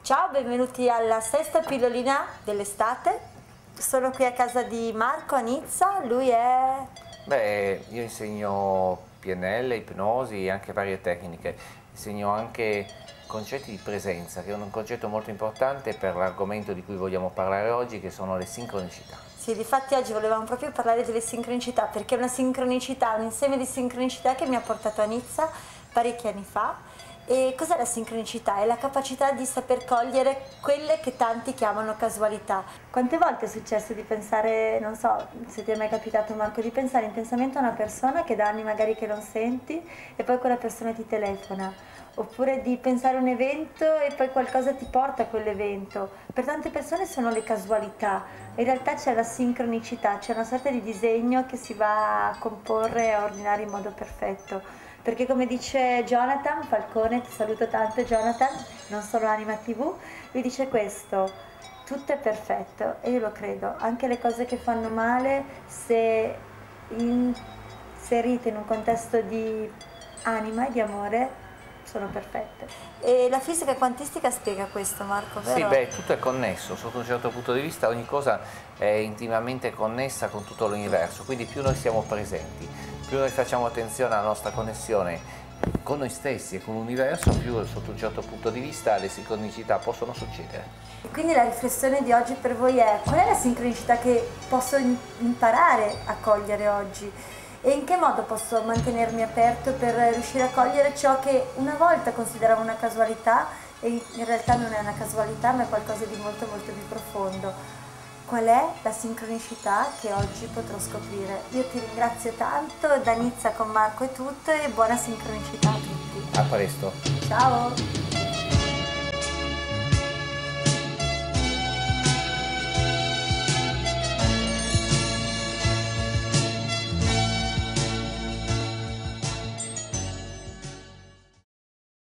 Ciao, benvenuti alla sesta pillolina dell'estate. Sono qui a casa di Marco a Nizza, lui è... Beh, io insegno PNL, ipnosi e anche varie tecniche. Insegno anche concetti di presenza, che è un concetto molto importante per l'argomento di cui vogliamo parlare oggi, che sono le sincronicità. Sì, difatti oggi volevamo proprio parlare delle sincronicità, perché è una sincronicità, un insieme di sincronicità che mi ha portato a Nizza parecchi anni fa. E cos'è la sincronicità? È la capacità di saper cogliere quelle che tanti chiamano casualità. Quante volte è successo di pensare, non so se ti è mai capitato Marco, di pensare intensamente a una persona che da anni magari che non senti e poi quella persona ti telefona? Oppure di pensare a un evento e poi qualcosa ti porta a quell'evento. Per tante persone sono le casualità, in realtà c'è la sincronicità, c'è una sorta di disegno che si va a comporre e a ordinare in modo perfetto. Perché come dice Jonathan Falcone, ti saluto tanto Jonathan, non solo Anima TV, lui dice questo: tutto è perfetto, e io lo credo, anche le cose che fanno male, se inserite in un contesto di anima e di amore, sono perfette. E la fisica quantistica spiega questo, Marco, vero? Sì, beh, tutto è connesso, sotto un certo punto di vista ogni cosa è intimamente connessa con tutto l'universo, quindi più noi siamo presenti, più noi facciamo attenzione alla nostra connessione con noi stessi e con l'universo, più sotto un certo punto di vista le sincronicità possono succedere. E quindi la riflessione di oggi per voi è: qual è la sincronicità che posso imparare a cogliere oggi? E in che modo posso mantenermi aperto per riuscire a cogliere ciò che una volta consideravo una casualità e in realtà non è una casualità ma è qualcosa di molto molto più profondo? Qual è la sincronicità che oggi potrò scoprire? Io ti ringrazio tanto, da Nizza con Marco è tutto e buona sincronicità a tutti. A presto. Ciao!